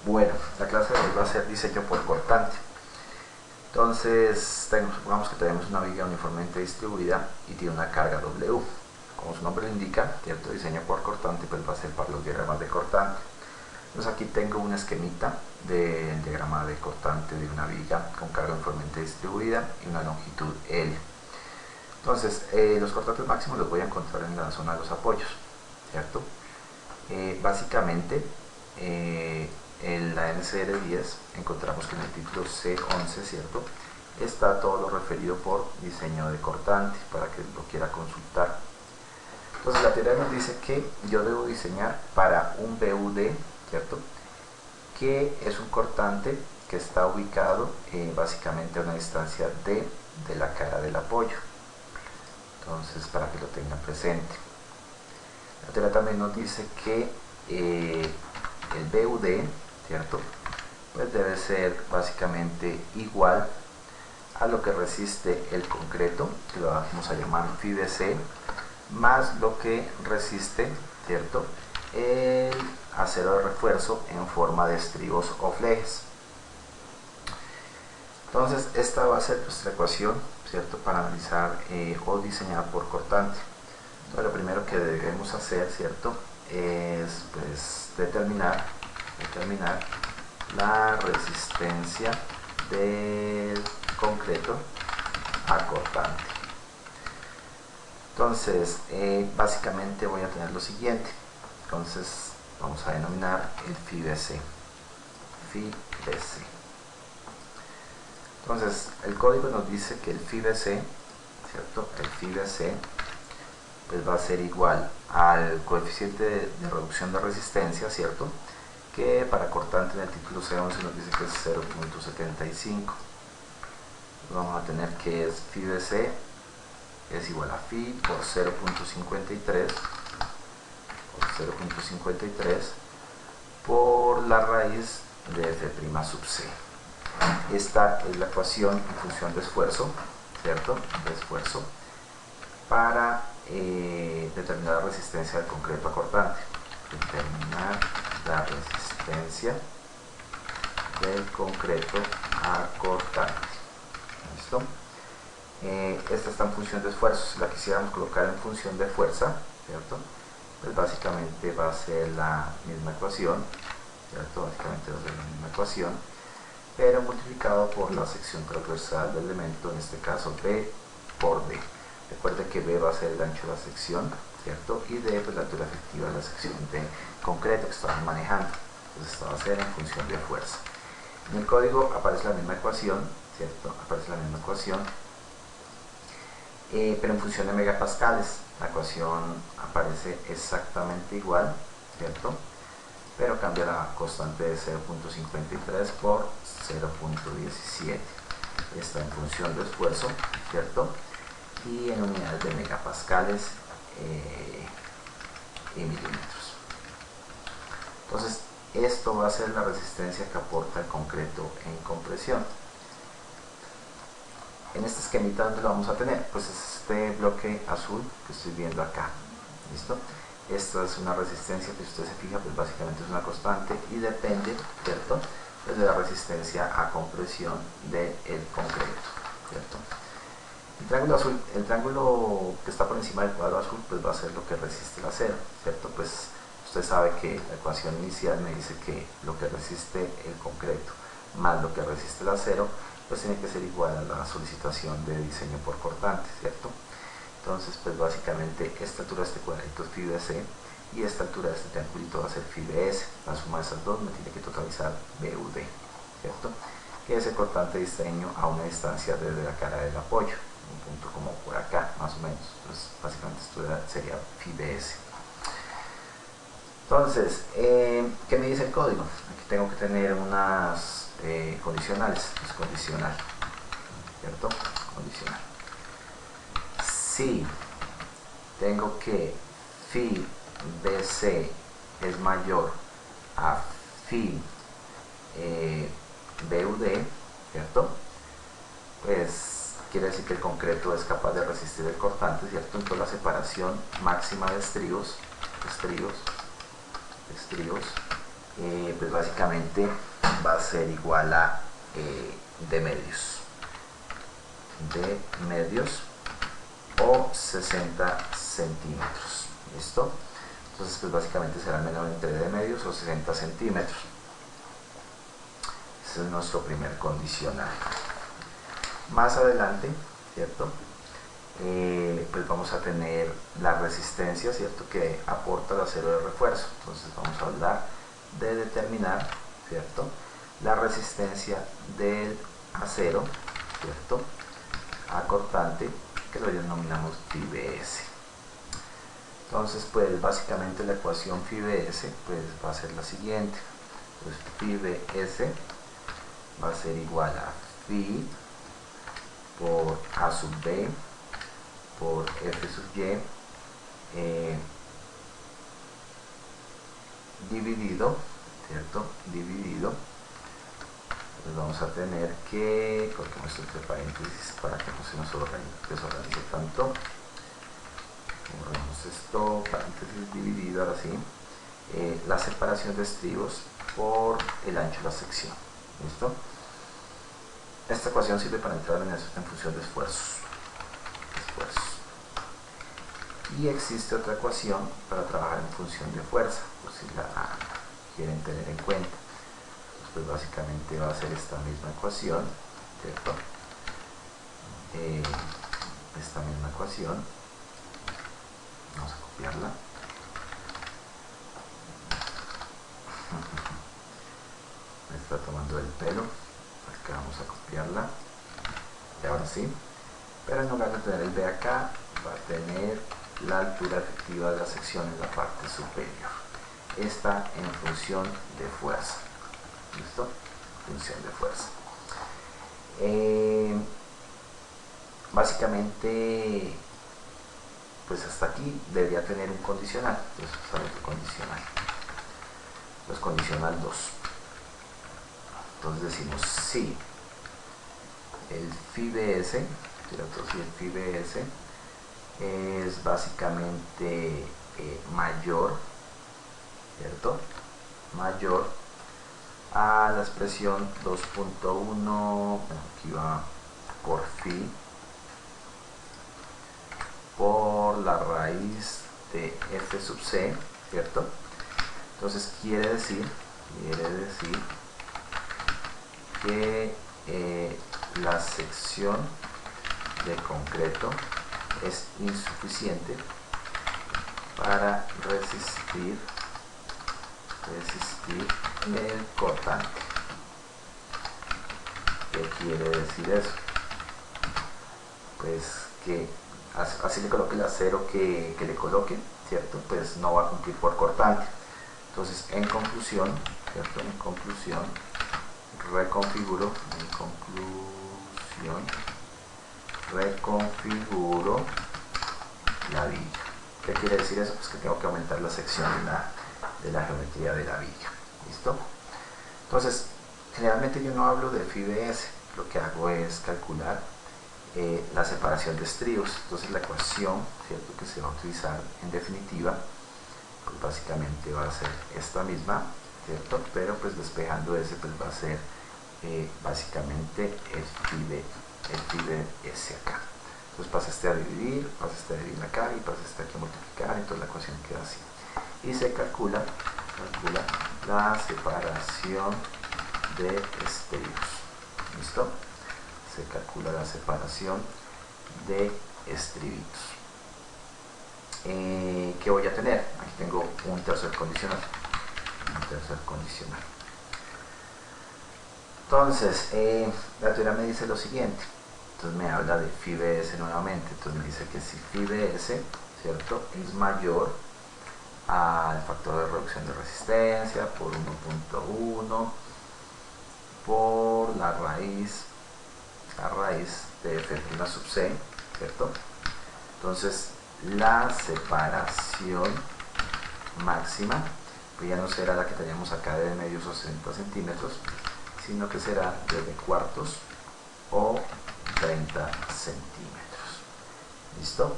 Bueno, la clase de hoy va a ser diseño por cortante. Entonces, supongamos que tenemos una viga uniformemente distribuida y tiene una carga W. Como su nombre lo indica, cierto, diseño por cortante, pues va a ser para los diagramas de cortante. Entonces aquí tengo un esquemita del diagrama de cortante de una viga con carga uniformemente distribuida y una longitud L. Entonces, los cortantes máximos los voy a encontrar en la zona de los apoyos, ¿cierto? Básicamente, en la NCR10 encontramos que en el título C11, ¿cierto?, está todo lo referido por diseño de cortante para que lo quiera consultar. Entonces la teoría nos dice que yo debo diseñar para un BUD, ¿cierto?, que es un cortante que está ubicado básicamente a una distancia D de la cara del apoyo. Entonces, para que lo tengan presente. La teoría también nos dice que el BUD, ¿cierto?, pues debe ser básicamente igual a lo que resiste el concreto, que lo vamos a llamar FIBC, más lo que resiste, ¿cierto?, el acero de refuerzo en forma de estribos o flejes. Entonces, esta va a ser nuestra ecuación, ¿cierto?, para analizar o diseñar por cortante. Entonces, lo primero que debemos hacer, ¿cierto?, es pues determinar la resistencia del concreto a cortante. Entonces, básicamente voy a tener lo siguiente. Entonces, vamos a denominar el FIBC. Entonces, el código nos dice que el FIBC, ¿cierto?, el FIBC pues va a ser igual al coeficiente de reducción de resistencia, ¿cierto?, que para cortante en el título C11 nos dice que es 0.75. Vamos a tener que es FIBC es igual a Fi por 0.53 por la raíz de F' sub C. Esta es la ecuación en función de esfuerzo, ¿cierto?, de esfuerzo, para determinar la resistencia del concreto a cortante. Determinar la resistencia del concreto a cortante. ¿Listo? Esta está en función de esfuerzo. Si la quisiéramos colocar en función de fuerza, ¿cierto?, pues básicamente va a ser la misma ecuación, ¿cierto? Básicamente va a ser la misma ecuación, pero multiplicado por la sección transversal del elemento, en este caso B por D. Recuerde que B va a ser el ancho de la sección, ¿cierto?, y D pues la altura efectiva de la sección de concreto que estamos manejando. Entonces esto va a ser en función de fuerza. En el código aparece la misma ecuación, ¿cierto?, aparece la misma ecuación, pero en función de megapascales. La ecuación aparece exactamente igual, ¿cierto?, pero cambia la constante de 0.53 por 0.17. Está en función de esfuerzo, ¿cierto?, y en unidades de megapascales y milímetros. Entonces, esto va a ser la resistencia que aporta el concreto en compresión. En este esquemita, ¿dónde lo vamos a tener? Pues es este bloque azul que estoy viendo acá. ¿Listo? Esta es una resistencia que, si usted se fija, pues básicamente es una constante y depende, ¿cierto?, pues de la resistencia a compresión del concreto, ¿cierto? El triángulo azul, el triángulo que está por encima del cuadro azul, pues va a ser lo que resiste el acero, ¿cierto? Pues usted sabe que la ecuación inicial me dice que lo que resiste el concreto más lo que resiste el acero, pues tiene que ser igual a la solicitación de diseño por cortante, ¿cierto? Entonces, pues básicamente esta altura de este cuadrito es FIBC y esta altura de este triangulito va a ser FIBS. La suma de esas dos me tiene que totalizar BUD, ¿cierto?, que es el cortante de diseño a una distancia desde la cara del apoyo, un punto como por acá, más o menos. Entonces, básicamente esto sería FIBS. Entonces, ¿qué me dice el código? Aquí tengo que tener unas condicionales. Es condicional, ¿cierto? Condicional. Si tengo que Phi BC es mayor a Phi BUD, ¿cierto?, pues quiere decir que el concreto es capaz de resistir el cortante, ¿cierto? Entonces la separación máxima de estribos pues básicamente va a ser igual a de medios o 60 centímetros. ¿Listo? Entonces pues básicamente será el menor entre de medios o 60 centímetros. Ese es nuestro primer condicional. Más adelante, ¿cierto? Pues vamos a tener la resistencia, ¿cierto?, que aporta el acero de refuerzo. Entonces vamos a hablar de determinar, ¿cierto?, la resistencia del acero, ¿cierto?, acortante, que lo denominamos FIBS. Entonces pues básicamente la ecuación FIBS pues va a ser la siguiente. Entonces FIBS va a ser igual a Fi por A sub B por F sub Y dividido, ¿cierto? Dividido. Entonces vamos a tener que, coloquemos esto entre paréntesis para que no se nos desorganice tanto. Borremos esto, paréntesis dividido, ahora sí. La separación de estribos por el ancho de la sección. ¿Listo? Esta ecuación sirve para entrar en función de esfuerzos. Y existe otra ecuación para trabajar en función de fuerza, por si la quieren tener en cuenta. Pues básicamente va a ser esta misma ecuación, ¿cierto? Esta misma ecuación, vamos a copiarla. Me está tomando el pelo, acá vamos a copiarla. Y ahora sí, pero en lugar de tener el B acá, va a tener la altura efectiva de la sección en la parte superior. Esta en función de fuerza. ¿Listo? Función de fuerza. Básicamente, pues hasta aquí debería tener un condicional. Entonces, sale otro condicional. Entonces, condicional 2. Entonces decimos si el FIBS, ¿cierto? Si el FIBS es básicamente mayor, ¿cierto? Mayor a la expresión 2.1, aquí va por phi, por la raíz de f sub c, ¿cierto? Entonces quiere decir que la sección de concreto es insuficiente para resistir el cortante. ¿Qué quiere decir eso? Pues que así le coloque el acero que le coloque, ¿cierto? Pues no va a cumplir por cortante. Entonces, en conclusión, ¿cierto? En conclusión, reconfiguro la villa. ¿Qué quiere decir eso? Pues que tengo que aumentar la sección de la geometría de la villa. ¿Listo? Entonces, generalmente yo no hablo de FIBS, lo que hago es calcular la separación de estribos. Entonces la ecuación, ¿cierto?, que se va a utilizar en definitiva, pues básicamente va a ser esta misma, ¿cierto? Pero pues despejando ese, pues va a ser básicamente el FIBS acá. Entonces pasa este a dividir acá y pasa este aquí a multiplicar, entonces la ecuación queda así. Y se calcula la separación de estribos. ¿Listo? Se calcula la separación de estribitos. ¿Qué voy a tener? Aquí tengo un tercer condicional. Entonces, la teoría me dice lo siguiente. Entonces me habla de FIBS nuevamente. Entonces me dice que si FIBS, ¿cierto?, es mayor al factor de reducción de resistencia por 1.1 por la raíz de f' sub c, ¿cierto? Entonces la separación máxima pues ya no será la que teníamos acá de medios o 60 centímetros, sino que será de cuartos o 30 centímetros. ¿Listo?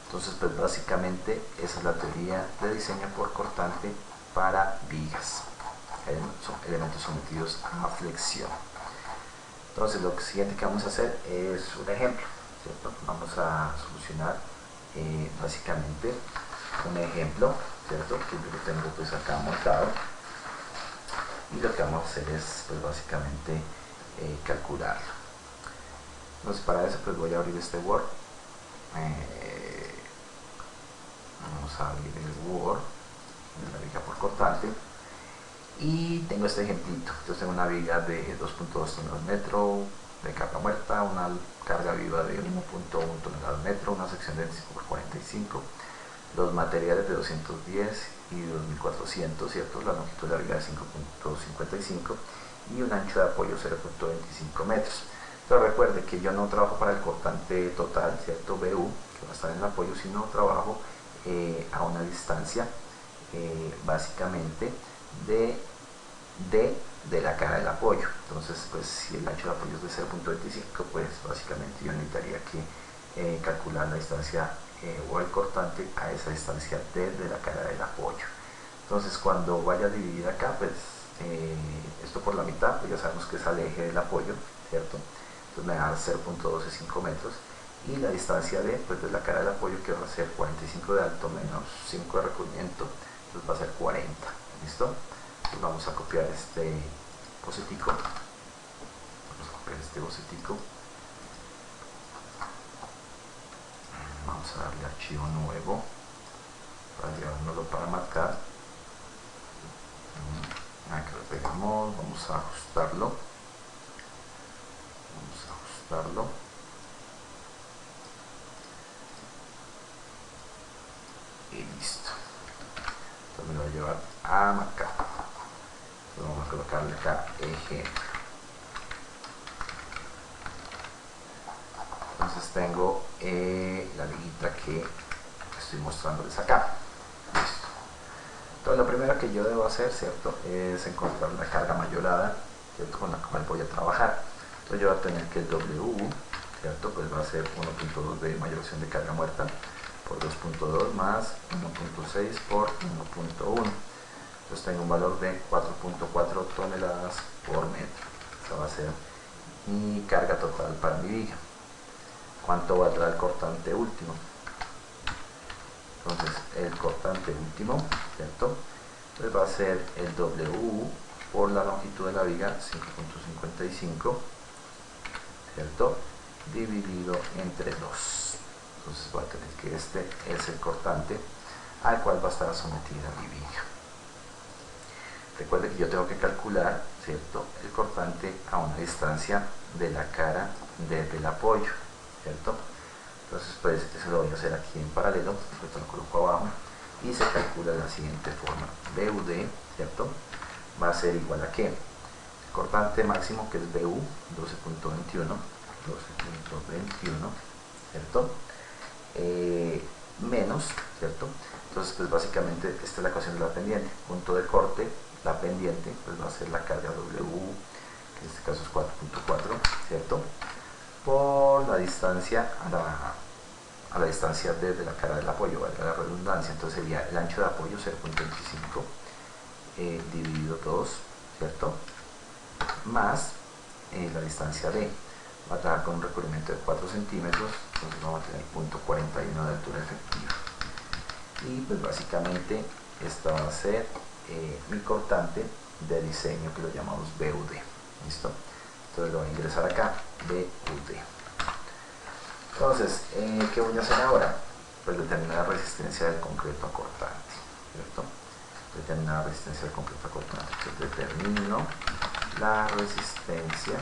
Entonces pues básicamente esa es la teoría de diseño por cortante para vigas. elementos sometidos a flexión. Entonces lo siguiente que vamos a hacer es un ejemplo, ¿cierto? Vamos a solucionar básicamente un ejemplo, ¿cierto? Que yo lo tengo pues acá montado, y lo que vamos a hacer es pues básicamente calcularlo. Entonces para eso pues voy a abrir este Word, vamos a abrir el Word de la viga por cortante, y tengo este ejemplito. Entonces tengo una viga de 2.2 toneladas metro de carga muerta, una carga viva de 1.1 toneladas metro, una sección de 25 por 45, los materiales de 210 y 2400, ¿cierto? La longitud de la viga de 5.55 y un ancho de apoyo 0.25 metros. Entonces recuerde que yo no trabajo para el cortante total, ¿cierto? BU, que va a estar en el apoyo, sino trabajo a una distancia básicamente de la cara del apoyo. Entonces pues si el ancho de apoyo es de 0.25, pues básicamente yo necesitaría que calcular la distancia o el cortante a esa distancia desde la cara del apoyo. Entonces cuando vaya a dividir acá, pues esto por la mitad, pues ya sabemos que es al eje del apoyo, ¿cierto? Entonces me da 0.125 metros, y la distancia pues de la cara del apoyo, que va a ser 45 de alto menos 5 de recubrimiento, entonces va a ser 40. ¿Listo? Entonces vamos a copiar este bocetico, vamos a darle archivo nuevo para llevárnoslo para marcar. Aquí lo pegamos, vamos a ajustarlo, y listo. Entonces me lo voy a llevar a marcar. Entonces vamos a colocarle acá ejemplo. Entonces tengo la liguita que estoy mostrándoles acá. Listo. Entonces lo primero que yo debo hacer, ¿cierto?, es encontrar la carga mayorada, ¿cierto?, con la cual voy a trabajar. Entonces yo voy a tener que el W, ¿cierto?, pues va a ser 1.2 de mayoración de carga muerta por 2.2 más 1.6 por 1.1. Entonces tengo un valor de 4.4 toneladas por metro. Esta va a ser mi carga total para mi viga. ¿Cuánto valdrá el cortante último? Entonces el cortante último, ¿cierto?, pues va a ser el W por la longitud de la viga, 5.55, ¿cierto?, dividido entre 2. Entonces voy a tener que este es el cortante al cual va a estar sometida mi viga. Recuerde que yo tengo que calcular, ¿cierto?, el cortante a una distancia de la cara desde el apoyo, ¿cierto? Entonces pues eso lo voy a hacer aquí en paralelo, esto lo coloco abajo y se calcula de la siguiente forma. BUD, ¿cierto?, va a ser igual a ¿qué? El cortante máximo, que es BU, 12.21, ¿cierto?, menos, ¿cierto? Entonces pues básicamente esta es la ecuación de la pendiente, punto de corte, la pendiente pues va a ser la carga W, que en este caso es 4.4, ¿cierto?, por la distancia a la distancia desde la cara del apoyo, valga la redundancia. Entonces sería el ancho de apoyo 0.25 dividido 2, ¿cierto?, más la distancia D. Va a trabajar con un recubrimiento de 4 centímetros, entonces vamos a tener 0.41 de altura efectiva. Y pues básicamente esta va a ser mi cortante de diseño, que lo llamamos BUD. ¿Listo? Entonces lo voy a ingresar acá, BUD. Entonces, ¿qué voy a hacer ahora? Pues determinar la resistencia del concreto a cortante, ¿cierto? Determinar la resistencia del concreto a cortante. Entonces determino la resistencia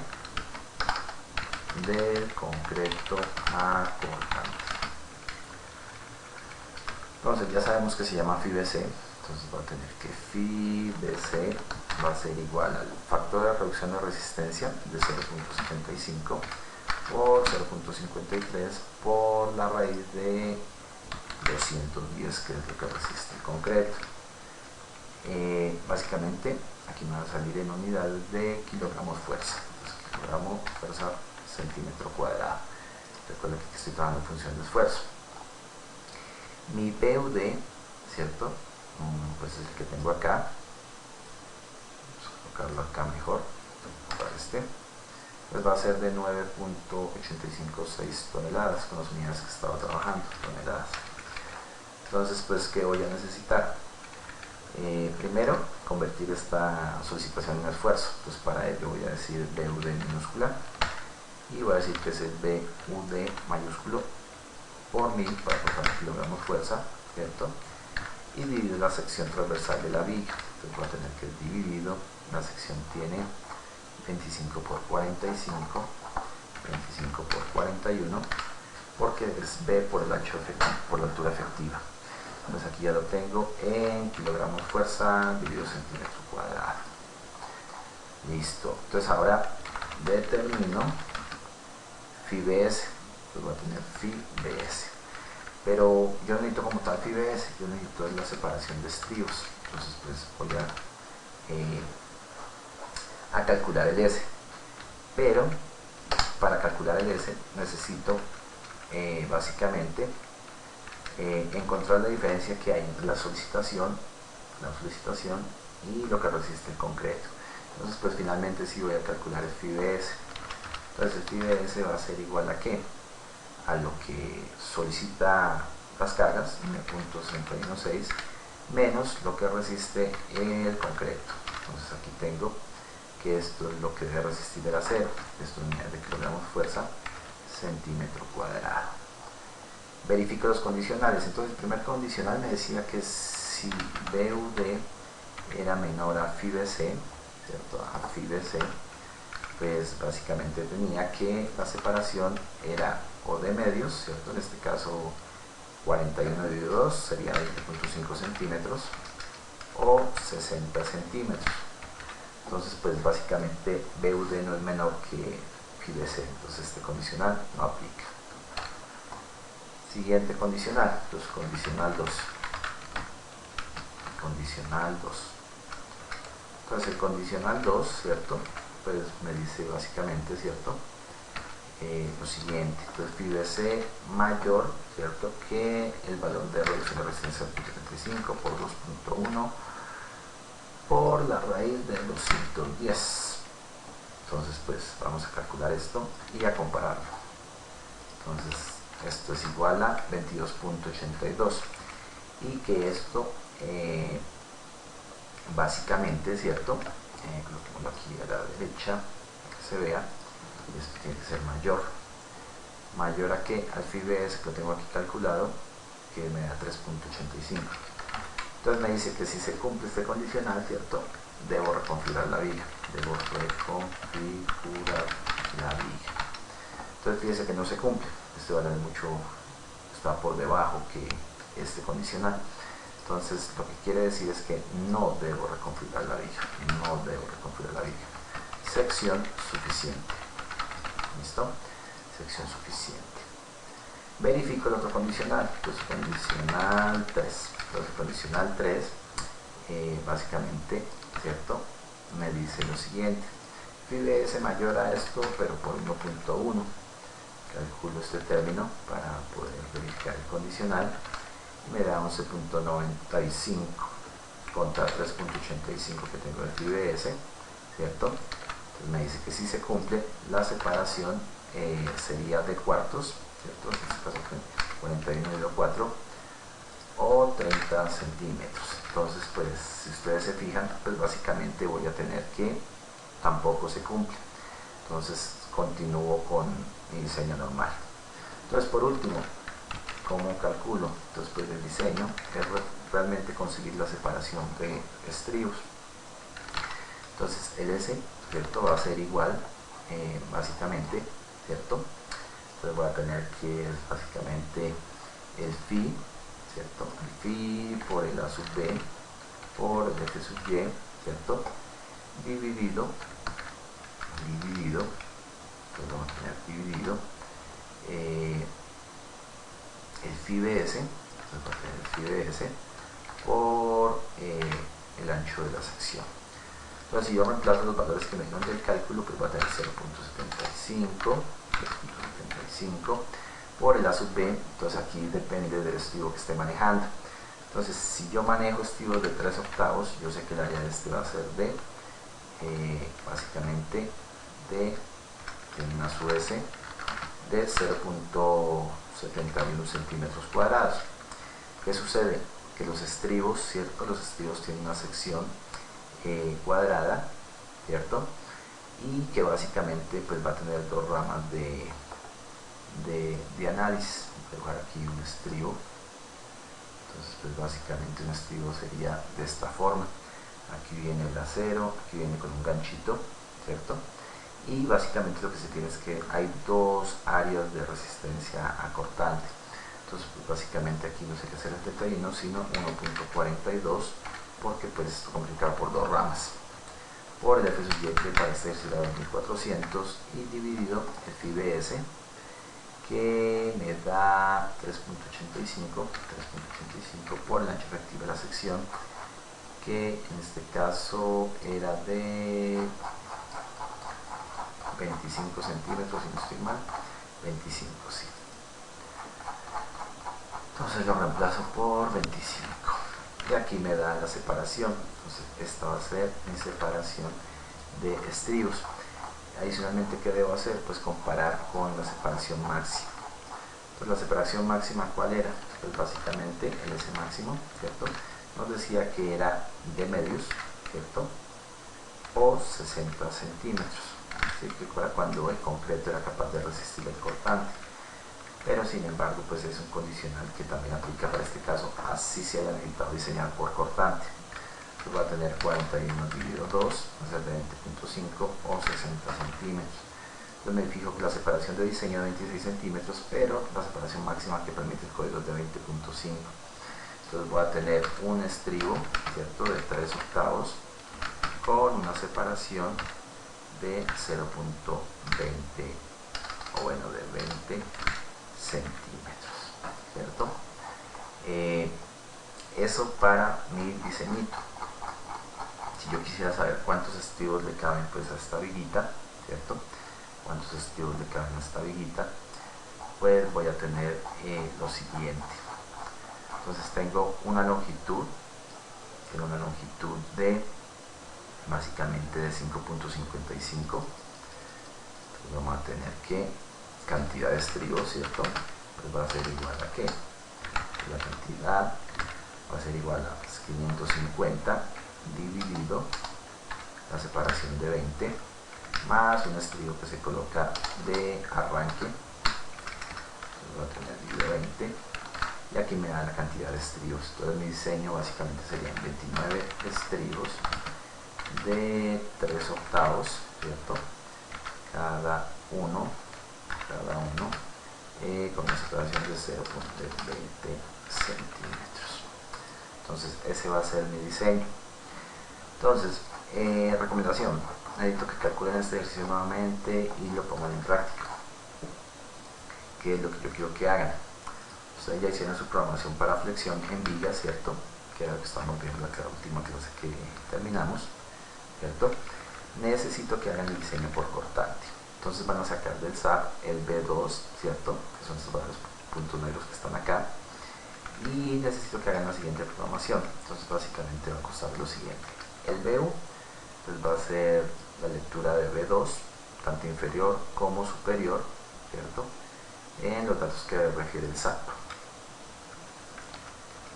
del concreto a cortante. Entonces ya sabemos que se llama FIBC, entonces va a tener que FIBC va a ser igual al factor de reducción de resistencia de 0.75 por 0.53 por la raíz de 210, que es lo que resiste el concreto. Básicamente aquí me va a salir en unidades de kilogramos fuerza. Entonces, kilogramo fuerza centímetro cuadrado. Recuerden que estoy trabajando en función de esfuerzo. Mi PUD, ¿cierto?, pues es el que tengo acá. Vamos a colocarlo acá mejor, para pues va a ser de 9.856 toneladas con las unidades que estaba trabajando, toneladas. Entonces, pues, ¿qué voy a necesitar? Primero, convertir esta solicitación en esfuerzo. Entonces, para ello voy a decir BUD minúscula y voy a decir que es el BUD mayúsculo por 1000 para cortar kilogramos fuerza, ¿cierto? Y dividir la sección transversal de la viga. Entonces voy a tener que dividido, la sección tiene 25 por 45, 25 por 41, porque es B por el ancho efectivo, por la altura efectiva. Entonces aquí ya lo tengo en kilogramos fuerza dividido centímetro cuadrado. Listo. Entonces ahora determino phi BS. Entonces voy a tener phi BS. Pero yo no necesito como tal phi BS, yo necesito la separación de estribos. Entonces pues voy a calcular el S. Pero para calcular el S necesito básicamente encontrar la diferencia que hay entre la solicitación y lo que resiste el concreto. Entonces pues finalmente sí voy a calcular el phi BS. Entonces el phi BS va a ser igual a ¿qué? A lo que solicita las cargas, 1.616, menos lo que resiste el concreto. Entonces aquí tengo que esto es lo que debe resistir el acero, esto en unidades de kilogramos fuerza, centímetro cuadrado. Verifico los condicionales. Entonces el primer condicional me decía que si BUD era menor a phi BC, ¿cierto? A phi BC, pues básicamente tenía que la separación era o de medios, ¿cierto? En este caso 41 dividido 2 sería 20.5 centímetros o 60 centímetros. Entonces pues básicamente BUD no es menor que phi BC, entonces este condicional no aplica. Siguiente condicional, entonces condicional 2. Condicional 2. Entonces el condicional 2, ¿cierto? Pues me dice básicamente, ¿cierto? Lo siguiente, entonces phi BC mayor, ¿cierto? Que el valor de reducción de resistencia 35 por 2.1 por la raíz de 210. Entonces pues vamos a calcular esto y a compararlo. Entonces esto es igual a 22.82 y que esto básicamente, ¿cierto? Coloquémoslo aquí a la derecha para que se vea. Esto tiene que ser mayor a que al phi BS, que lo tengo aquí calculado, que me da 3.85. Entonces me dice que si se cumple este condicional, ¿cierto? Debo reconfigurar la viga. Debo reconfigurar la viga. Entonces fíjese que no se cumple. Este valor es mucho, está por debajo que este condicional. Entonces lo que quiere decir es que no debo reconfigurar la viga. No debo reconfigurar la viga. Sección suficiente. ¿Listo? Sección suficiente. Verifico el otro condicional. Pues condicional 3. Entonces condicional 3 básicamente, ¿cierto? Me dice lo siguiente. Phi BS mayor a esto, pero por 1.1. Calculo este término para poder verificar el condicional. Me da 11.95 contra 3.85 que tengo de phi BS, ¿cierto? Entonces me dice que si se cumple, la separación sería de cuartos, ¿cierto? En este caso 41,4 o 30 centímetros. Entonces pues si ustedes se fijan, pues básicamente voy a tener que tampoco se cumple. Entonces continúo con mi diseño normal. Entonces por último, ¿cómo calculo? Entonces pues el diseño es realmente conseguir la separación de estribos. Entonces el S, ¿cierto? Va a ser igual básicamente, ¿cierto? Entonces voy a tener que básicamente el phi, ¿cierto? El phi por el A sub B por el F sub Y, ¿cierto? Dividido, entonces vamos a tener dividido el phi BS, entonces va a tener el phi BS por el ancho de la sección. Entonces si yo reemplazo los valores que me dieron del cálculo, pues va a tener 0.75 por el A sub B. Entonces aquí depende del estribo que esté manejando. Entonces si yo manejo estribos de 3 octavos, yo sé que el área de este va a ser de básicamente de una US de 0.71 centímetros cuadrados. ¿Qué sucede? Que los estribos, ¿cierto? Los estribos tienen una sección cuadrada, ¿cierto? Y que básicamente pues va a tener dos ramas de análisis. Voy a dibujar aquí un estribo. Entonces pues básicamente un estribo sería de esta forma. Aquí viene el acero, aquí viene con un ganchito, ¿cierto? Y básicamente lo que se tiene es que hay dos áreas de resistencia a cortante. Entonces pues básicamente aquí no sé qué hacer el 31, sino 1.42, porque pues esto complicado por dos ramas. Por el F subyacente para este ejercicio de 2400 y dividido el phi BS, que me da 3.85 por el ancho efectivo de la sección, que en este caso era de 25 centímetros, si no estoy mal, 25, sí. Entonces lo reemplazo por 25. Y aquí me da la separación. Entonces esta va a ser mi separación de estribos. Adicionalmente, ¿qué debo hacer? Pues comparar con la separación máxima. Entonces la separación máxima, ¿cuál era? Pues básicamente el S máximo, ¿cierto? Nos decía que era de medios, ¿cierto? O 60 centímetros. Así que para cuando el concreto era capaz de resistir el cortante. Pero sin embargo pues es un condicional que también aplica para este caso, así se haya necesitado diseñar por cortante. Entonces va a tener 41 dividido 2, va a ser de 20.5 o 60 centímetros. Entonces me fijo que la separación de diseño de 26 centímetros, pero la separación máxima que permite el código es de 20.5. Entonces voy a tener un estribo, ¿cierto?, de 3 octavos con una separación de 0.20 o bueno, de 20 centímetros, ¿cierto? Eso para mi diseñito. Si yo quisiera saber cuántos estribos le caben pues a esta viguita, ¿cierto? Cuántos estribos le caben a esta viguita, pues voy a tener lo siguiente. Entonces tengo una longitud, de básicamente de 5.55. Vamos a tener que cantidad de estribos, ¿cierto? Pues va a ser igual a ¿qué? La cantidad va a ser igual a 550 dividido la separación de 20 más un estribo que se coloca de arranque. Entonces va a tener dividido 20 y aquí me da la cantidad de estribos. Entonces mi diseño básicamente serían 29 estribos de 3 octavos, ¿cierto? Cada uno con una separación de 0.20 centímetros. Entonces ese va a ser mi diseño. Entonces, recomendación, necesito que calculen este ejercicio nuevamente y lo pongan en práctica. ¿Qué es lo que yo quiero que hagan? Ustedes ya hicieron su programación para flexión en viga, ¿cierto? Que era lo que estamos viendo en la última clase que terminamos, ¿cierto? Necesito que hagan el diseño por cortante. Entonces van a sacar del SAP el B2, ¿cierto? Que son estos varios puntos negros que están acá. Y necesito que hagan la siguiente programación. Entonces básicamente va a costar lo siguiente. El BU pues va a ser la lectura de B2, tanto inferior como superior, ¿cierto?, en los datos que refiere el SAP.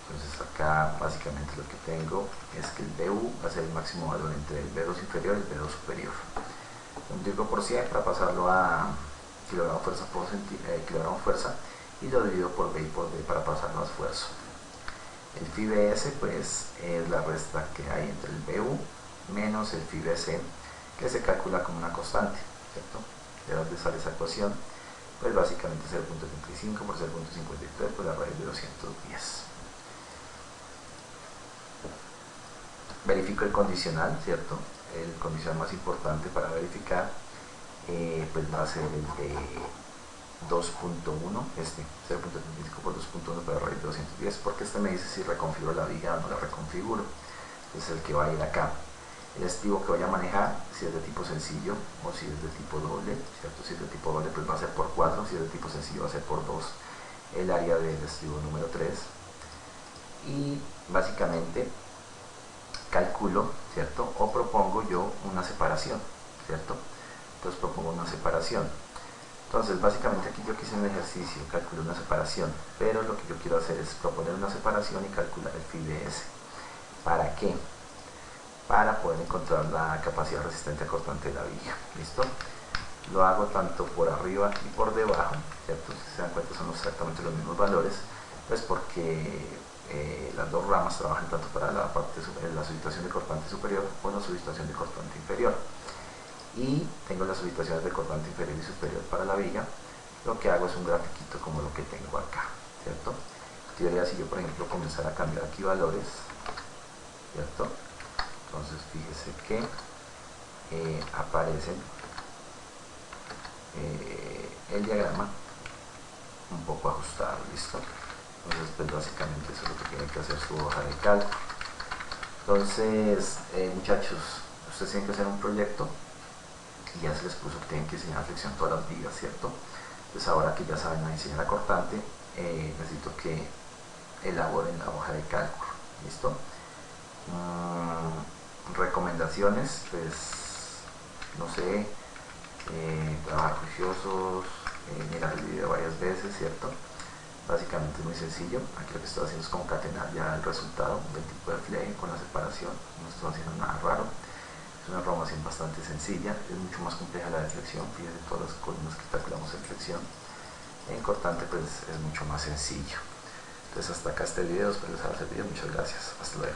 Entonces acá básicamente lo que tengo es que el BU va a ser el máximo valor entre el B2 inferior y el B2 superior. Multiplico por 100 para pasarlo a kilogramo fuerza por kilogramo fuerza y lo divido por B y por D para pasarlo a esfuerzo. El phi BS pues es la resta que hay entre el BU menos el phi BC, que se calcula como una constante, ¿cierto? ¿De dónde sale esa ecuación? Pues básicamente 0.35 por 0.53 por la raíz de 210. Verifico el condicional, ¿cierto? El condicional más importante para verificar pues va a ser el de 2.1, 0.35 por 2.1 por la raíz de 210, porque este me dice si reconfiguro la viga o no la reconfiguro. Es el que va a ir acá. El estribo que voy a manejar, si es de tipo sencillo o si es de tipo doble, ¿cierto? Si es de tipo doble pues va a ser por 4, si es de tipo sencillo va a ser por 2 el área del estribo número 3. Y básicamente calculo ¿cierto? O propongo yo una separación, ¿cierto? Entonces propongo una separación. Entonces básicamente aquí yo quise un ejercicio, calcular una separación, pero lo que yo quiero hacer es proponer una separación y calcular el phi de S. ¿Para qué? Para poder encontrar la capacidad resistente cortante de la viga. ¿Listo? Lo hago tanto por arriba y por debajo, ¿cierto? Si se dan cuenta son exactamente los mismos valores, pues porque las dos ramas trabajan tanto para la substitución de cortante superior o la substitución de cortante inferior. Y tengo las substituciones de cortante inferior y superior para la viga. Lo que hago es un grafiquito como lo que tengo acá, ¿cierto? Teoría, si yo por ejemplo comenzara a cambiar aquí valores, ¿cierto? Entonces fíjese que aparecen el diagrama un poco ajustado, ¿listo? Entonces pues básicamente eso es lo que tiene que hacer su hoja de cálculo. Entonces muchachos, ustedes tienen que hacer un proyecto y ya se les puso que tienen que diseñar flexión todas las vigas, ¿cierto? Entonces ahora que ya saben a diseñar la cortante, necesito que elaboren la hoja de cálculo, ¿listo? Recomendaciones, pues no sé, trabajar juiciosos, mirar el video varias veces, ¿cierto? Básicamente es muy sencillo. Aquí lo que estoy haciendo es concatenar ya el resultado del tipo de fleje con la separación, no estoy haciendo nada raro. Es una programación bastante sencilla, es mucho más compleja la de flexión, fíjense todas las columnas que calculamos en flexión. En cortante pues es mucho más sencillo. Entonces hasta acá este video, espero les haya servido, muchas gracias, hasta luego.